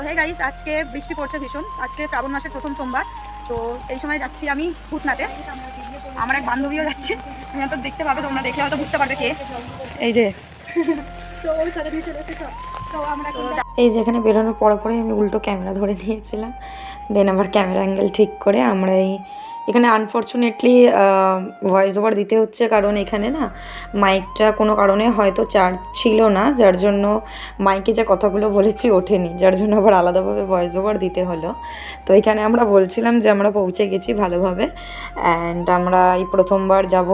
Hey guys, আজকে বৃষ্টি পড়ছে ভীষণ। আজকে শ্রাবণ মাসের প্রথম সোমবার। তো এই সময় যাচ্ছি আমি ভূতনাথে। আমার এক বান্ধবীও যাচ্ছে, তুমি হয়তো দেখতে পাবে, তোমরা দেখলে হয়তো বুঝতে পারবে কে। এই যে এই যেখানে বেরোনোর পরে আমি উল্টো ক্যামেরা ধরে নিয়েছিলাম, দেন আবার ক্যামেরা অ্যাঙ্গেল ঠিক করে আমরা এখানে আনফর্চুনেটলি ভয়েস ওভার দিতে হচ্ছে, কারণ এখানে না মাইকটা কোনো কারণে হয়তো চার্জ ছিল না, যার জন্য মাইকে যে কথাগুলো বলেছি ওঠেনি, যার জন্য আবার আলাদাভাবে ভয়েস ওভার দিতে হলো। তো এখানে আমরা বলছিলাম যে আমরা পৌঁছে গেছি ভালোভাবে, অ্যান্ড আমরা এই প্রথমবার যাব,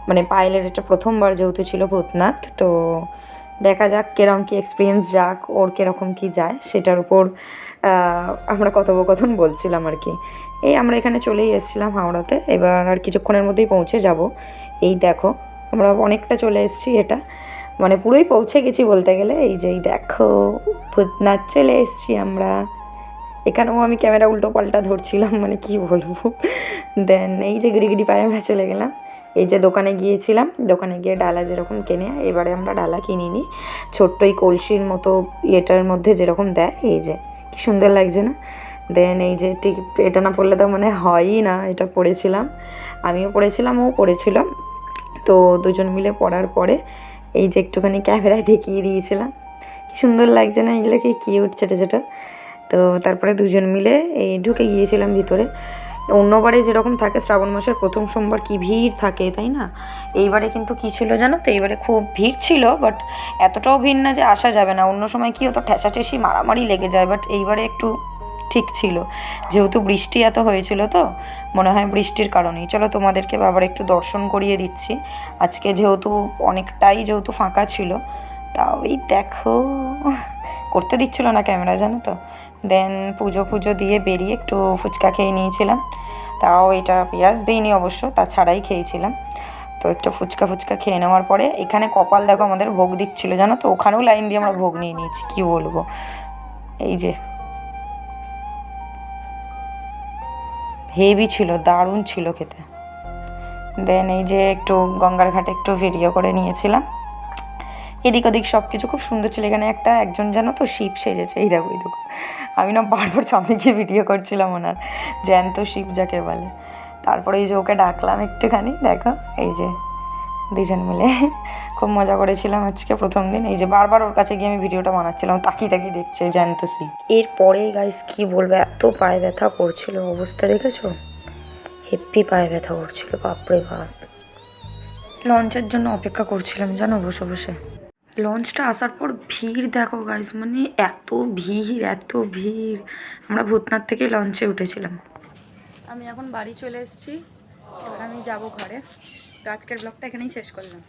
মানে পায়েলের এটা প্রথমবার যেহেতু ছিল ভূতনাথ। তো দেখা যাক কীরকম কী এক্সপিরিয়েন্স যাক, ওর কীরকম কী যায় সেটার উপর আমরা কথোপকথন বলছিলাম আর কি। এই আমরা এখানে চলেই এসেছিলাম হাওড়াতে, এবার আর কিছুক্ষণের মধ্যেই পৌঁছে যাব। এই দেখো আমরা অনেকটা চলে এসেছি, এটা মানে পুরোই পৌঁছে গেছি বলতে গেলে। এই যে দেখো ভূতনাথ চলে এসেছি আমরা। এখানেও আমি ক্যামেরা উল্টো পাল্টা ধরছিলাম, মানে কি বলবো। দেন এই যে গিরিগিরি পায়ে আমরা চলে গেলাম। এই যে দোকানে গিয়েছিলাম, দোকানে গিয়ে ডালা যেরকম কেনে, এবারে আমরা ডালা কিনিনি, ছোট্ট এই কলসির মতো ইয়েটার মধ্যে যেরকম দেয়, এই যে কি সুন্দর লাগছে না। দেন এই যে ঠিক এটা না পড়লে তো মানে হয়ই না, এটা পড়েছিলাম, আমিও পড়েছিলাম, ও পড়েছিল। তো দুজন মিলে পড়ার পরে এই যে একটুখানি ক্যামেরায় দেখিয়ে দিয়েছিলাম, কি সুন্দর লাগছে না, এগুলো কি কিউট ছোটো ছোটো। তো তারপরে দুজন মিলে এই ঢুকে গিয়েছিলাম ভিতরে। অন্যবারে যেরকম থাকে শ্রাবণ মাসের প্রথম সোমবার কি ভিড় থাকে, তাই না? এইবারে কিন্তু কী ছিল জানো তো, এইবারে খুব ভিড় ছিল, বাট এতটাও ভিড় না যে আসা যাবে না। অন্য সময় কি হতো, ঠেসাঠেসি মারামারি লেগে যায়, বাট এইবারে একটু ঠিক ছিল, যেহেতু বৃষ্টি এত হয়েছিল। তো মনে হয় বৃষ্টির কারণেই। চলো তোমাদেরকে আবার একটু দর্শন করিয়ে দিচ্ছি আজকে, যেহেতু অনেকটাই যেহেতু ফাঁকা ছিল। তাও এই দেখো, করতে দিচ্ছিল না ক্যামেরা, জানো তো। দেন পুজো দিয়ে বেরিয়ে একটু ফুচকা খেয়ে নিয়েছিলাম, তাও এটা পেঁয়াজ দিইনি অবশ্য, তাছাড়াই খেয়েছিলাম। তো একটু ফুচকা খেয়ে নেওয়ার পরে এখানে কপাল দেখো, আমাদের ভোগ দিচ্ছিলো জানো তো, ওখানেও লাইন দিয়ে আমরা ভোগ নিয়ে নিয়েছি, কী বলবো। এই যে হেভি ছিল, দারুণ ছিল খেতে। দেন এই যে একটু গঙ্গার ঘাটে একটু ভিডিও করে নিয়েছিলাম, এদিক ওদিক সব কিছু খুব সুন্দর ছিল। এখানে একজন জানো তো শিব সেজেছে, এই দেখো আমি না বারবার সামনে গিয়ে ভিডিও করছিলাম ওনার, জ্যান্ত শিব যাকে বলে। তারপরে এই যে ওকে ডাকলাম একটুখানি, দেখো এই যে দুজন মিলে খুব মজা করেছিলাম আজকে প্রথম দিন। এই যে বারবার ওর কাছে গিয়ে আমি ভিডিওটা বানাচ্ছিলাম, তাকিয়ে দেখছে জ্যান্ত শিব। এরপরে গাইস কি বলবো, এত পায়ে ব্যথা করছিল, অবস্থা দেখেছো, হেব্বি পায়ে ব্যথা করছিল, বাপরে বাপ। লঞ্চের জন্য অপেক্ষা করছিলাম জানো, বসে বসে। লঞ্চটা আসার পর ভিড় দেখো গাইস, মানে এত ভিড়। আমরা ভূতনাথ থেকে লঞ্চে উঠেছিলাম। আমি এখন বাড়ি চলে এসেছি, এবার আমি যাব ঘরে। তো আজকের ব্লগটা এখানেই শেষ করলাম।